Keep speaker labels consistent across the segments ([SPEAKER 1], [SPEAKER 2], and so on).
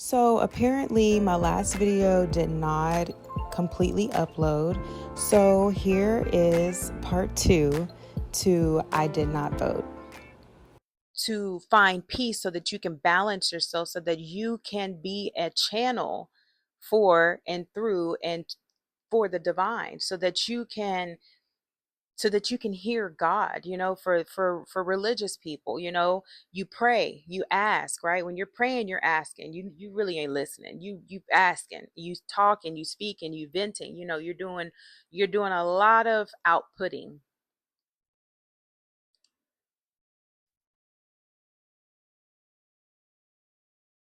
[SPEAKER 1] So apparently my last video did not completely upload. So here is part 2 to I did not vote. To find peace so that you can balance yourself so that you can be a channel for and through and for the divine so that you can hear God, for religious people, you pray, you ask, right? When you're praying, you're asking. You really ain't listening. You asking, you talking, you speaking, you venting, you're doing a lot of outputting.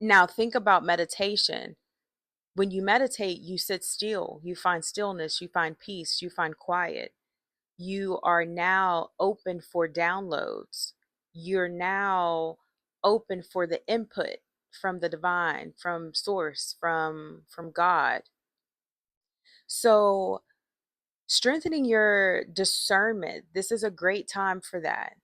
[SPEAKER 1] Now think about meditation. When you meditate, you sit still, you find stillness, you find peace, you find quiet. You are now open for downloads. You're now open for the input from the divine, from source, from God. So strengthening your discernment, this is a great time for that.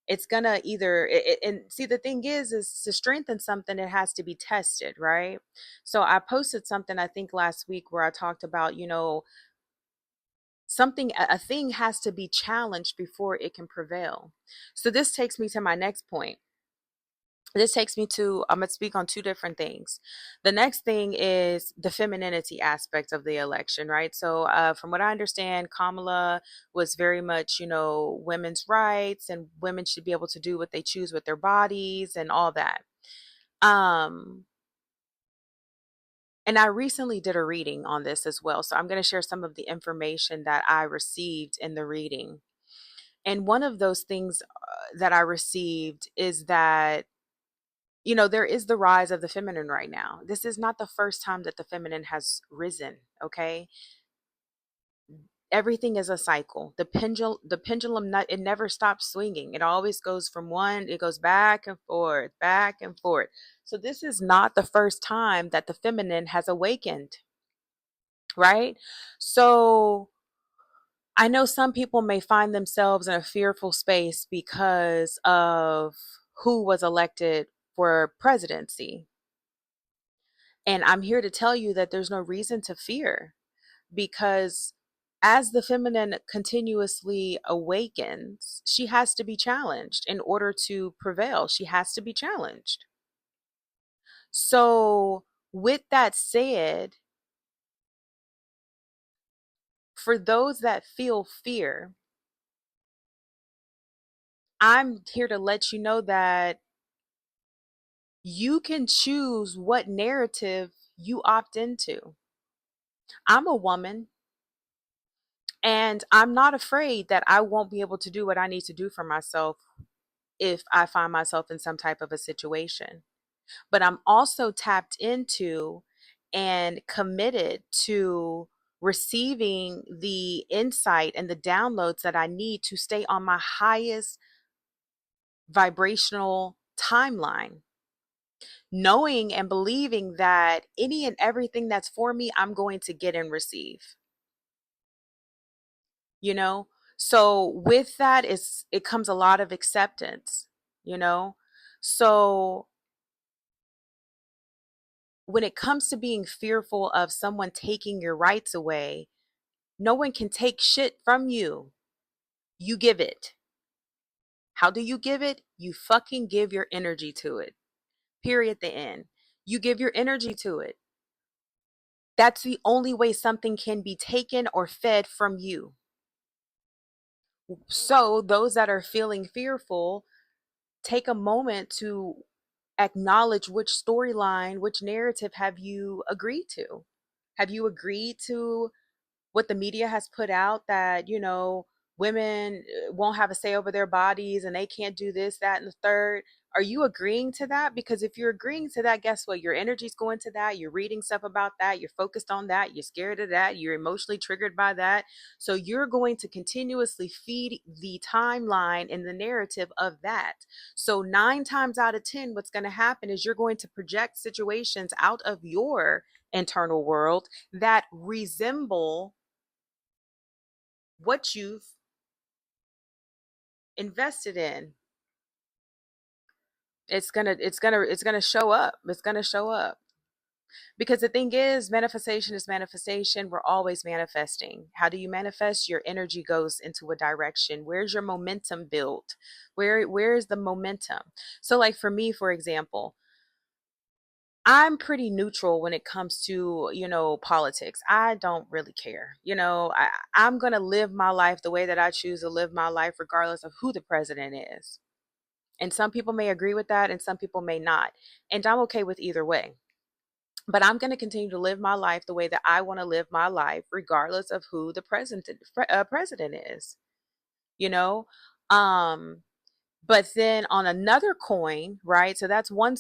[SPEAKER 1] It's gonna either and see, the thing is to strengthen something, it has to be tested, right? So I posted something, I think last week, where I talked about, something, a thing has to be challenged before it can prevail. So this takes me to my next point. This takes me to, I'm going to speak on two different things. The next thing is the femininity aspect of the election, right? So from what I understand, Kamala was very much, women's rights, and women should be able to do what they choose with their bodies and all that. um and I recently did a reading on this as well, so I'm going to share some of the information that I received in the reading. And one of those things that I received is that, there is the rise of the feminine right now. This is not the first time that the feminine has risen, okay? Everything is a cycle. The pendulum, not, it never stops swinging. It always goes from one, it goes back and forth, back and forth. So this is not the first time that the feminine has awakened, right? So I know some people may find themselves in a fearful space because of who was elected for presidency. And I'm here to tell you that there's no reason to fear, because as the feminine continuously awakens, she has to be challenged in order to prevail. She has to be challenged. So, with that said, for those that feel fear, I'm here to let you know that you can choose what narrative you opt into. I'm a woman, and I'm not afraid that I won't be able to do what I need to do for myself if I find myself in some type of a situation. But I'm also tapped into and committed to receiving the insight and the downloads that I need to stay on my highest vibrational timeline, knowing and believing that any and everything that's for me, I'm going to get and receive, you know? So with that, it comes a lot of acceptance, you know? So when it comes to being fearful of someone taking your rights away, no one can take shit from you. You give it. How do you give it? You fucking give your energy to it. Period. The end. You give your energy to it. That's the only way something can be taken or fed from you. So, those that are feeling fearful, take a moment to acknowledge which storyline, which narrative have you agreed to? Have you agreed to what the media has put out, that, women won't have a say over their bodies and they can't do this, that, and the third? Are you agreeing to that? Because if you're agreeing to that, guess what? Your energy's going to that. You're reading stuff about that. You're focused on that. You're scared of that. You're emotionally triggered by that. So you're going to continuously feed the timeline and the narrative of that. So 9 times out of 10, what's going to happen is you're going to project situations out of your internal world that resemble what you've invested in. It's gonna show up. It's gonna show up. Because the thing is manifestation. We're always manifesting. How do you manifest? Your energy goes into a direction. Where's your momentum built? Where is the momentum? So like for me, for example, I'm pretty neutral when it comes to, politics. I don't really care. I'm going to live my life the way that I choose to live my life, regardless of who the president is. And some people may agree with that, and some people may not. And I'm okay with either way. But I'm going to continue to live my life the way that I want to live my life, regardless of who the president is. You know, um, but then on another coin, right? So that's one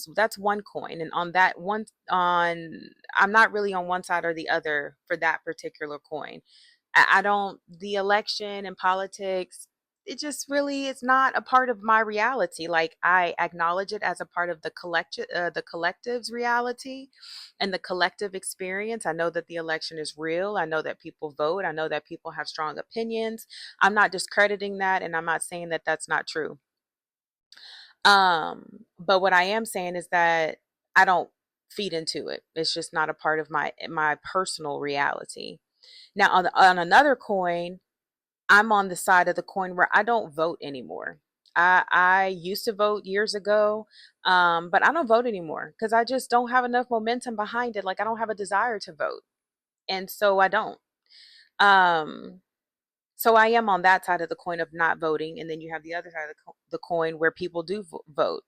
[SPEAKER 1] coin, and on that one, I'm not really on one side or the other for that particular coin. I don't, the election and politics, it just really is not a part of my reality. Like I acknowledge it as a part of the collective's reality and the collective experience. I know that the election is real. I know that people vote. I know that people have strong opinions. I'm not discrediting that, and I'm not saying that that's not true. But what I am saying is that I don't feed into it. It's just not a part of my personal reality. Now, on another coin, I'm on the side of the coin where I don't vote anymore. I used to vote years ago, but I don't vote anymore because I just don't have enough momentum behind it. Like I don't have a desire to vote, and so I don't. Um, so I am on that side of the coin of not voting, and then you have the other side of the coin where people do vote.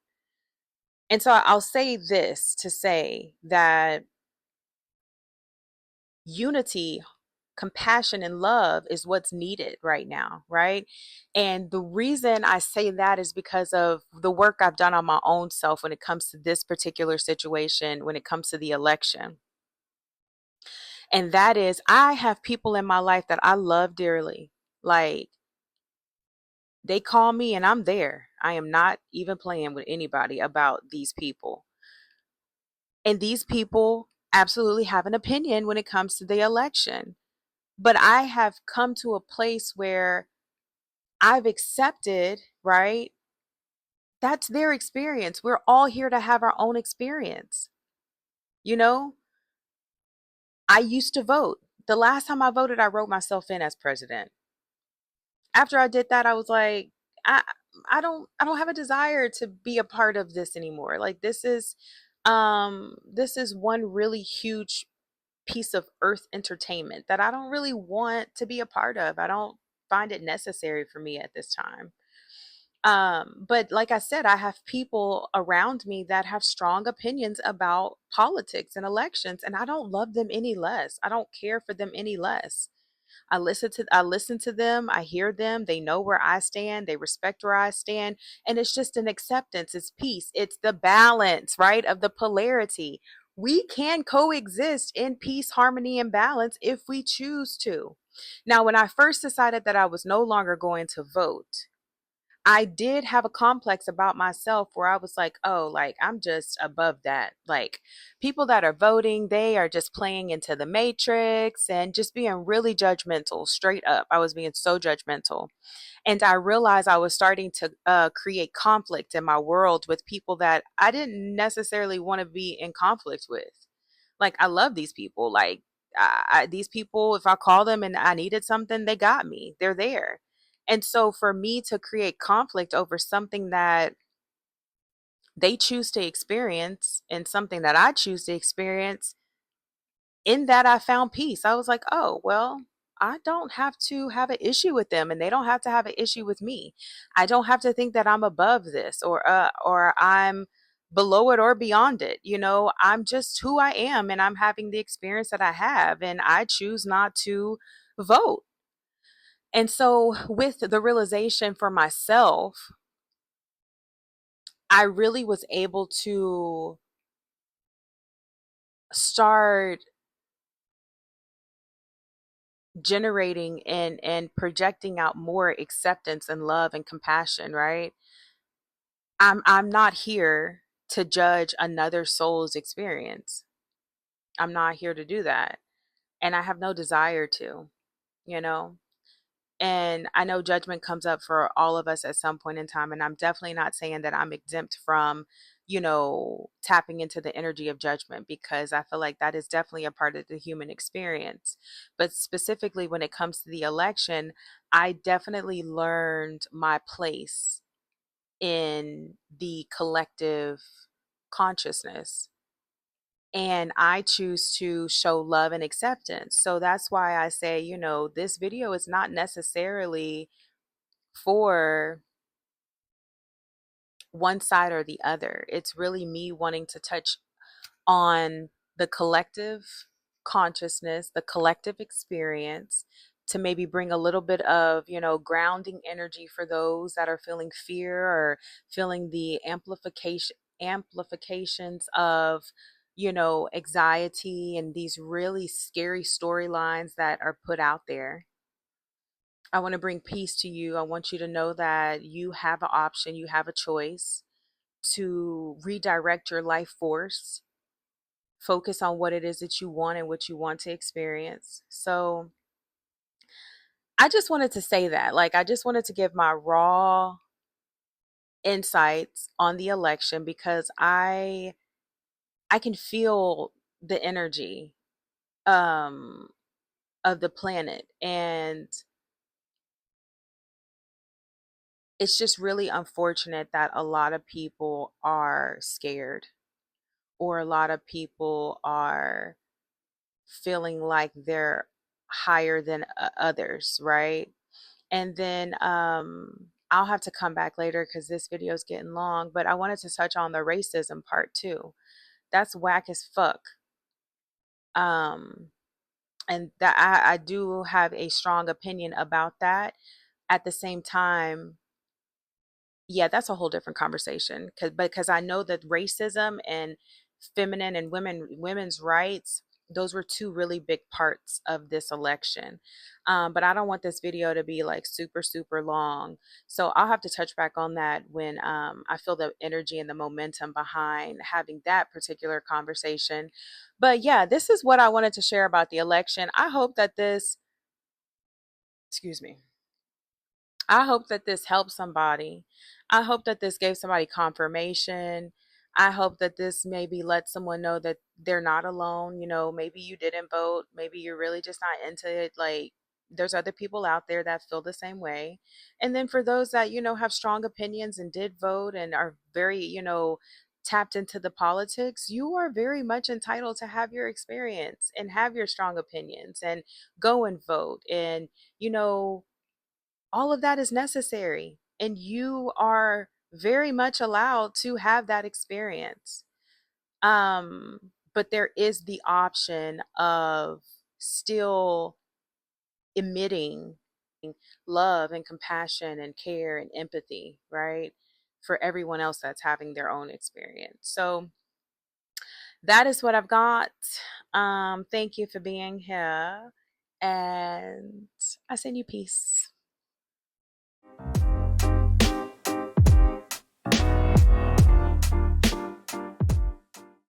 [SPEAKER 1] And so I'll say this to say that unity, compassion, and love is what's needed right now, right? And the reason I say that is because of the work I've done on my own self when it comes to this particular situation, when it comes to the election. And that is, I have people in my life that I love dearly. Like, they call me and I'm there. I am not even playing with anybody about these people. And these people absolutely have an opinion when it comes to the election. But I have come to a place where I've accepted, right? That's their experience. We're all here to have our own experience. You know, I used to vote. The last time I voted, I wrote myself in as president. After I did that, I was like, I I don't have a desire to be a part of this anymore. Like this is one really huge piece of earth entertainment that I don't really want to be a part of. I don't find it necessary for me at this time. But like I said, I have people around me that have strong opinions about politics and elections, and I don't love them any less. I don't care for them any less. I listen to them, I hear them, they know where I stand, they respect where I stand, and it's just an acceptance, it's peace, it's the balance, right, of the polarity. We can coexist in peace, harmony, and balance if we choose to. Now, when I first decided that I was no longer going to vote, I did have a complex about myself where I was like, oh, like I'm just above that. Like people that are voting, they are just playing into the matrix and just being really judgmental, straight up. I was being so judgmental. And I realized I was starting to create conflict in my world with people that I didn't necessarily want to be in conflict with. Like I love these people. Like these people, if I call them and I needed something, they got me. They're there. And so for me to create conflict over something that they choose to experience and something that I choose to experience, in that I found peace. I was like, oh, well, I don't have to have an issue with them and they don't have to have an issue with me. I don't have to think that I'm above this or I'm below it or beyond it. I'm just who I am and I'm having the experience that I have and I choose not to vote. And so with the realization for myself, I really was able to start generating and projecting out more acceptance and love and compassion, right? I'm not here to judge another soul's experience. I'm not here to do that. And I have no desire to, you know? And I know judgment comes up for all of us at some point in time. And I'm definitely not saying that I'm exempt from tapping into the energy of judgment, because I feel like that is definitely a part of the human experience. But specifically when it comes to the election, I definitely learned my place in the collective consciousness. And I choose to show love and acceptance. So that's why I say, this video is not necessarily for one side or the other. It's really me wanting to touch on the collective consciousness, the collective experience, to maybe bring a little bit of, grounding energy for those that are feeling fear or feeling the amplifications of, anxiety and these really scary storylines that are put out there. I want to bring peace to you. I want you to know that you have an option, you have a choice to redirect your life force, focus on what it is that you want and what you want to experience. So I just wanted to say that. Like, I just wanted to give my raw insights on the election, because I can feel the energy um of the planet, and it's just really unfortunate that a lot of people are scared, or a lot of people are feeling like they're higher than others, right? And then I'll have to come back later because this video is getting long, but I wanted to touch on the racism part too. That's whack as fuck. Um, and that I do have a strong opinion about that. At the same time, yeah, that's a whole different conversation, because I know that racism and feminine and women's rights, those were two really big parts of this election. But I don't want this video to be like super super long, so I'll have to touch back on that when I feel the energy and the momentum behind having that particular conversation. But yeah, this is what I wanted to share about the election. I hope that this, excuse me, I hope that this helped somebody. I hope that this gave somebody confirmation. I hope that this maybe let someone know that they're not alone. Maybe you didn't vote. Maybe you're really just not into it. Like, there's other people out there that feel the same way. And then for those that, have strong opinions and did vote and are very, tapped into the politics, you are very much entitled to have your experience and have your strong opinions and go and vote. And, you know, all of that is necessary, and you are very much allowed to have that experience. um but there is the option of still emitting love and compassion and care and empathy, right, for everyone else that's having their own experience. So that is what I've got. Thank you for being here, and I send you peace.